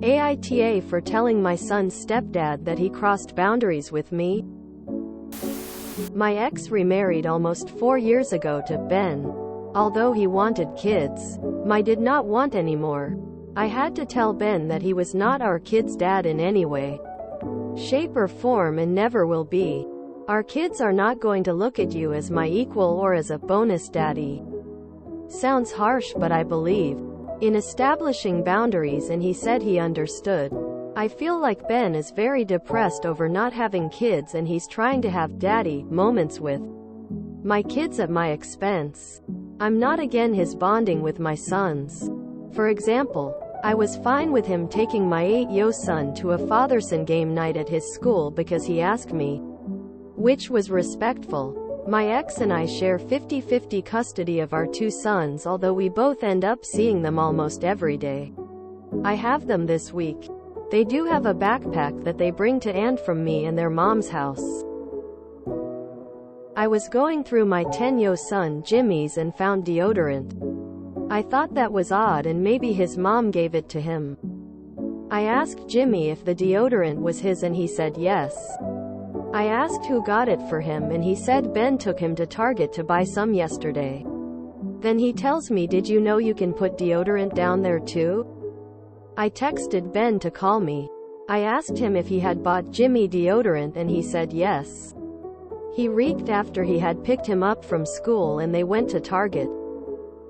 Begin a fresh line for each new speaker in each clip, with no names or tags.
AITA for telling my son's stepdad that he crossed boundaries with me. My ex remarried almost 4 years ago to Ben. Although he wanted kids, I did not want anymore. I had to tell Ben that he was not our kids' dad in any way, shape or form, and never will be. Our kids are not going to look at you as my equal or as a bonus daddy. Sounds harsh, but I believe in establishing boundaries, and he said he understood. I feel like Ben is very depressed over not having kids, and he's trying to have daddy moments with my kids at my expense. I'm not against his bonding with my sons. For example, I was fine with him taking my 8-year-old son to a father-son game night at his school because he asked me, which was respectful. My ex and I share 50-50 custody of our 2 sons, although we both end up seeing them almost every day. I have them this week. They do have a backpack that they bring to and from me and their mom's house. I was going through my 10-year-old son Jimmy's and found deodorant. I thought that was odd and maybe his mom gave it to him. I asked Jimmy if the deodorant was his and he said yes. I asked who got it for him and he said Ben took him to Target to buy some yesterday. Then he tells me, did you know you can put deodorant down there too? I texted Ben to call me. I asked him if he had bought Jimmy deodorant and he said yes. He reeked after he had picked him up from school and they went to Target.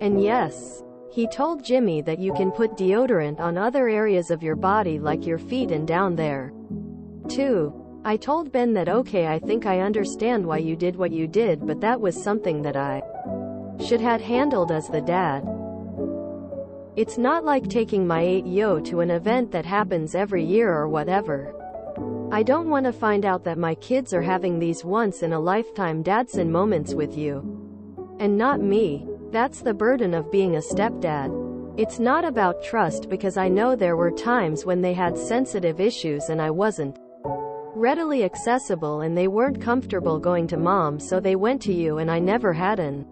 And yes, he told Jimmy that you can put deodorant on other areas of your body like your feet and down there too. I told Ben that okay, I think I understand why you did what you did, but that was something that I should have handled as the dad. It's not like taking my 8-year-old to an event that happens every year or whatever. I don't want to find out that my kids are having these once-in-a-lifetime dadson moments with you. And not me. That's the burden of being a stepdad. It's not about trust, because I know there were times when they had sensitive issues and I wasn't readily accessible and they weren't comfortable going to mom, so they went to you, and I never had an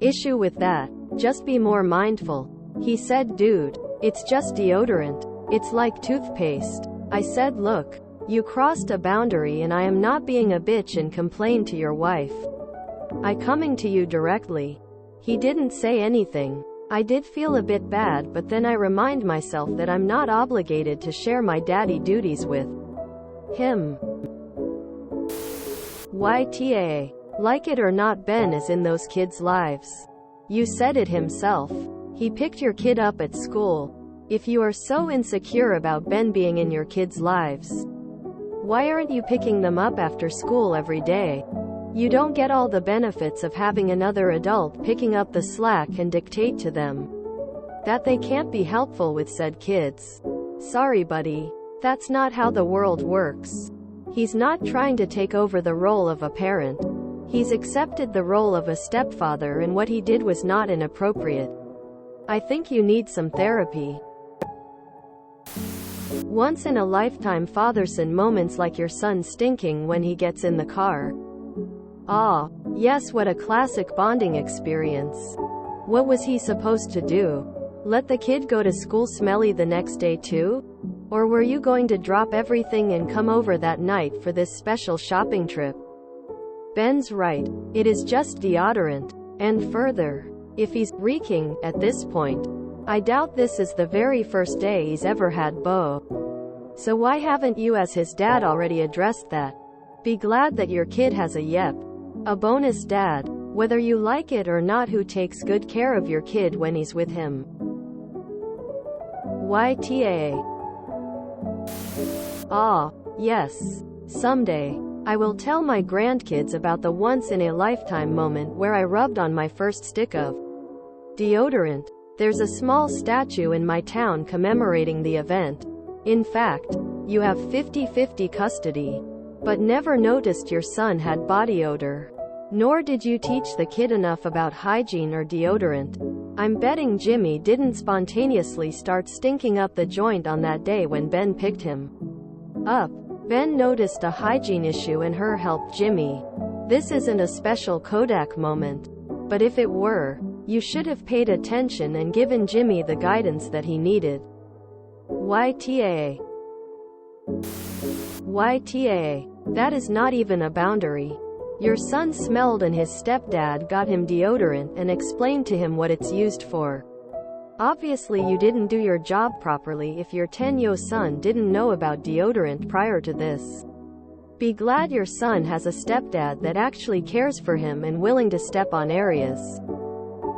issue with that. Just be more mindful. He said, dude, it's just deodorant. It's like toothpaste. I said, look, you crossed a boundary and I am not being a bitch and complain to your wife. I coming to you directly. He didn't say anything. I did feel a bit bad, but then I remind myself that I'm not obligated to share my daddy duties with him. YTA. Like it or not, Ben is in those kids' lives. You said it himself. He picked your kid up at school. If you are so insecure about Ben being in your kids' lives, why aren't you picking them up after school every day? You don't get all the benefits of having another adult picking up the slack and dictate to them that they can't be helpful with said kids. Sorry, buddy. That's not how the world works. He's not trying to take over the role of a parent. He's accepted the role of a stepfather, and what he did was not inappropriate. I think you need some therapy. Once-in-a-lifetime father-son moments, like your son stinking when he gets in the car. Ah, yes, what a classic bonding experience. What was he supposed to do? Let the kid go to school smelly the next day too? Or were you going to drop everything and come over that night for this special shopping trip? Ben's right. It is just deodorant. And further, if he's reeking at this point, I doubt this is the very first day he's ever had Bo. So why haven't you as his dad already addressed that? Be glad that your kid has a bonus dad, whether you like it or not, who takes good care of your kid when he's with him. YTA. Ah, yes. Someday, I will tell my grandkids about the once-in-a-lifetime moment where I rubbed on my first stick of deodorant. There's a small statue in my town commemorating the event. In fact, you have 50-50 custody. But never noticed your son had body odor. Nor did you teach the kid enough about hygiene or deodorant. I'm betting Jimmy didn't spontaneously start stinking up the joint on that day when Ben picked him up. Ben noticed a hygiene issue and helped Jimmy. This isn't a special Kodak moment. But if it were, you should have paid attention and given Jimmy the guidance that he needed. YTA. YTA. That is not even a boundary. Your son smelled and his stepdad got him deodorant and explained to him what it's used for. Obviously you didn't do your job properly if your 10-year-old son didn't know about deodorant prior to this. Be glad your son has a stepdad that actually cares for him and willing to step on areas.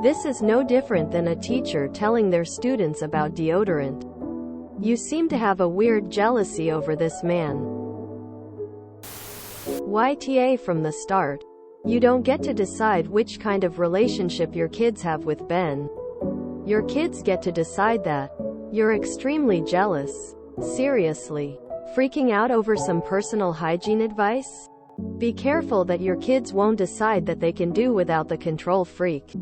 This is no different than a teacher telling their students about deodorant. You seem to have a weird jealousy over this man. YTA from the start. You don't get to decide which kind of relationship your kids have with Ben. Your kids get to decide that. You're extremely jealous. Seriously. Freaking out over some personal hygiene advice? Be careful that your kids won't decide that they can do without the control freak.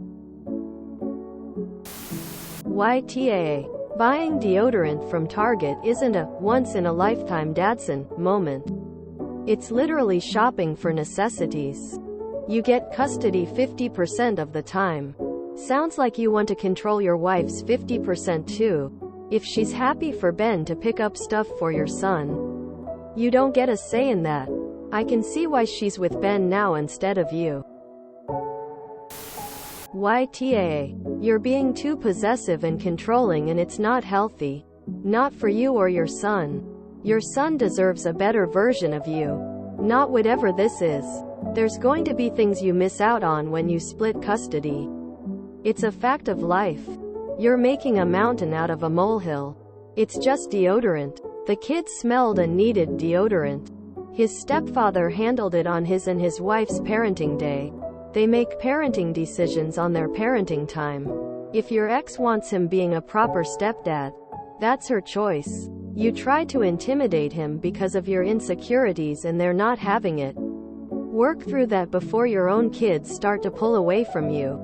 YTA. Buying deodorant from Target isn't a once-in-a-lifetime Dadson moment. It's literally shopping for necessities. You get custody 50% of the time. Sounds like you want to control your wife's 50% too. If she's happy for Ben to pick up stuff for your son, you don't get a say in that. I can see why she's with Ben now instead of you. YTA. You're being too possessive and controlling and it's not healthy. Not for you or your son. Your son deserves a better version of you. Not whatever this is. There's going to be things you miss out on when you split custody. It's a fact of life. You're making a mountain out of a molehill. It's just deodorant. The kid smelled and needed deodorant. His stepfather handled it on his and his wife's parenting day. They make parenting decisions on their parenting time. If your ex wants him being a proper stepdad, that's her choice. You try to intimidate him because of your insecurities and they're not having it. Work through that before your own kids start to pull away from you.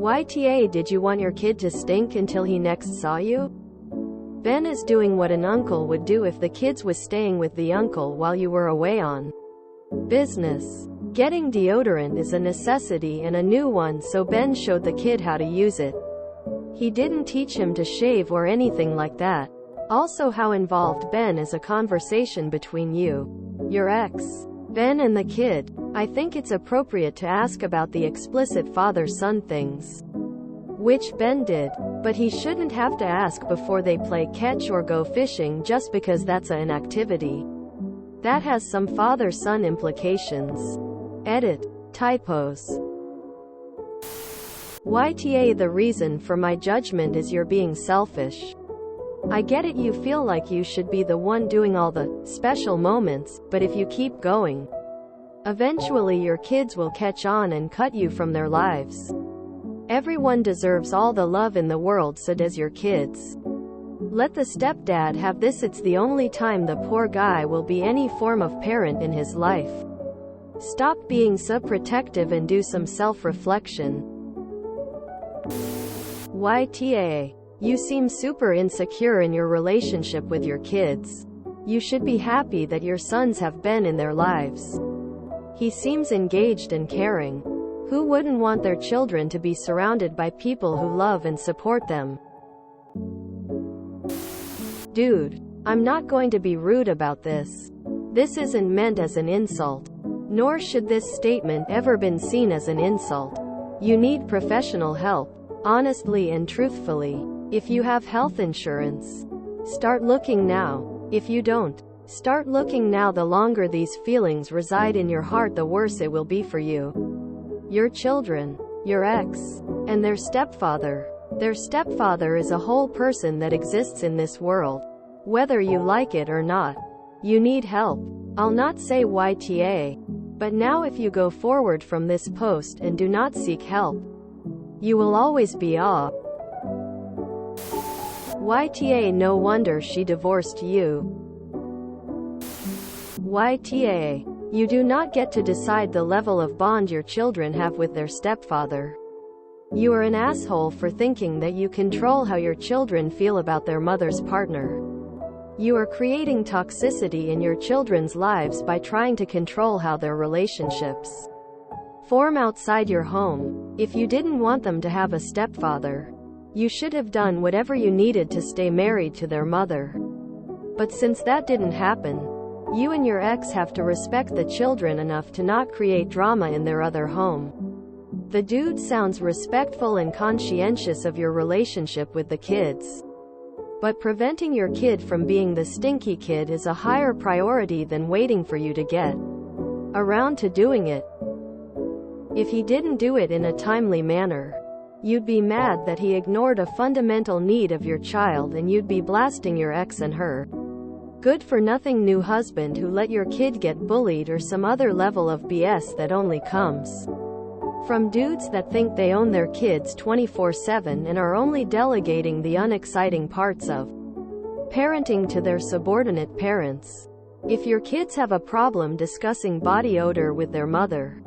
YTA. Did you want your kid to stink until he next saw you? Ben is doing what an uncle would do if the kids was staying with the uncle while you were away on business. Getting deodorant is a necessity and a new one, so Ben showed the kid how to use it. He didn't teach him to shave or anything like that. Also, how involved Ben is a conversation between you, your ex, Ben and the kid. I think it's appropriate to ask about the explicit father-son things, which Ben did, but he shouldn't have to ask before they play catch or go fishing just because that's an activity. That has some father-son implications. Edit. Typos. YTA. The reason for my judgment is you're being selfish. I get it, you feel like you should be the one doing all the special moments, but if you keep going, eventually your kids will catch on and cut you from their lives. Everyone deserves all the love in the world, so does your kids. Let the stepdad have this. It's the only time the poor guy will be any form of parent in his life. Stop being so protective and do some self-reflection. YTA. You seem super insecure in your relationship with your kids. You should be happy that your sons have Ben in their lives. He seems engaged and caring. Who wouldn't want their children to be surrounded by people who love and support them? Dude, I'm not going to be rude about this. This isn't meant as an insult. Nor should this statement ever been seen as an insult. You need professional help. Honestly and truthfully. If you have health insurance, start looking now. If you don't, start looking now. The longer these feelings reside in your heart, the worse it will be for you, your children, your ex, and their stepfather. Their stepfather is a whole person that exists in this world. Whether you like it or not, you need help. I'll not say YTA, but now if you go forward from this post and do not seek help, you will always be YTA. No wonder she divorced you. YTA. You do not get to decide the level of bond your children have with their stepfather. You are an asshole for thinking that you control how your children feel about their mother's partner. You are creating toxicity in your children's lives by trying to control how their relationships form outside your home. If you didn't want them to have a stepfather, You should have done whatever you needed to stay married to their mother. But since that didn't happen, you and your ex have to respect the children enough to not create drama in their other home. The dude sounds respectful and conscientious of your relationship with the kids. But preventing your kid from being the stinky kid is a higher priority than waiting for you to get around to doing it. If he didn't do it in a timely manner, you'd be mad that he ignored a fundamental need of your child, and you'd be blasting your ex and her good-for-nothing new husband who let your kid get bullied, or some other level of BS that only comes from dudes that think they own their kids 24/7 and are only delegating the unexciting parts of parenting to their subordinate parents. If your kids have a problem discussing body odor with their mother,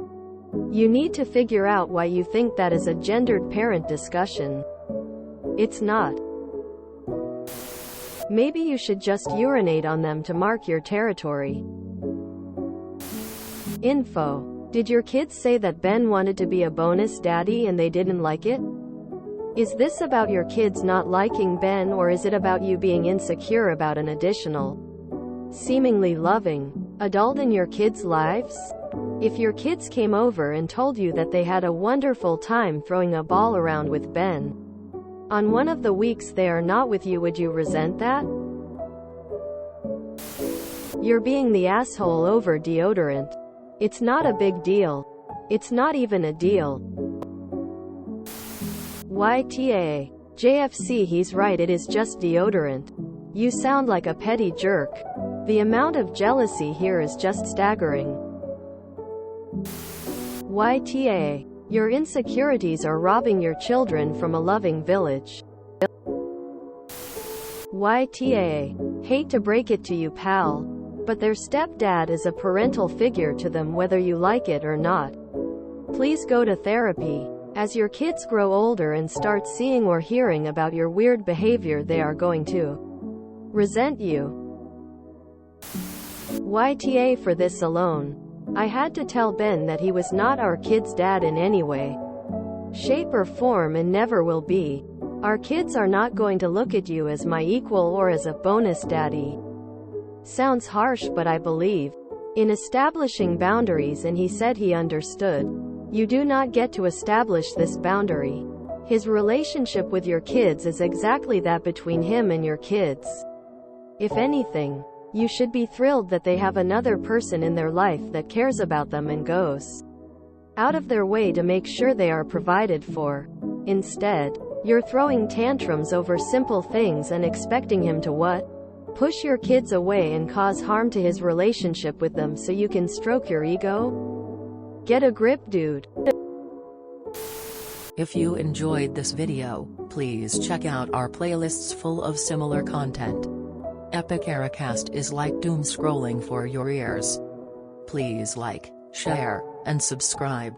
you need to figure out why you think that is a gendered parent discussion. It's not. Maybe you should just urinate on them to mark your territory. Info. Did your kids say that Ben wanted to be a bonus daddy and they didn't like it? Is this about your kids not liking Ben, or is it about you being insecure about an additional, seemingly loving adult in your kids' lives? If your kids came over and told you that they had a wonderful time throwing a ball around with Ben on one of the weeks they are not with you, would you resent that? You're being the asshole over deodorant. It's not a big deal. It's not even a deal. YTA. JFC, he's right, it is just deodorant. You sound like a petty jerk. The amount of jealousy here is just staggering. YTA. Your insecurities are robbing your children from a loving village. YTA. Hate to break it to you, pal, but their stepdad is a parental figure to them whether you like it or not. Please go to therapy. As your kids grow older and start seeing or hearing about your weird behavior, they are going to resent you. YTA. For this alone, I had to tell Ben that he was not our kid's dad in any way, shape or form, and never will be. Our kids are not going to look at you as my equal or as a bonus daddy. Sounds harsh, but I believe in establishing boundaries, and he said he understood. You do not get to establish this boundary. His relationship with your kids is exactly that, between him and your kids. If anything, you should be thrilled that they have another person in their life that cares about them and goes out of their way to make sure they are provided for. Instead, you're throwing tantrums over simple things and expecting him to what? Push your kids away and cause harm to his relationship with them so you can stroke your ego? Get a grip, dude.
If you enjoyed this video, please check out our playlists full of similar content. Epic Ericast is like doom scrolling for your ears. Please like, share, and subscribe.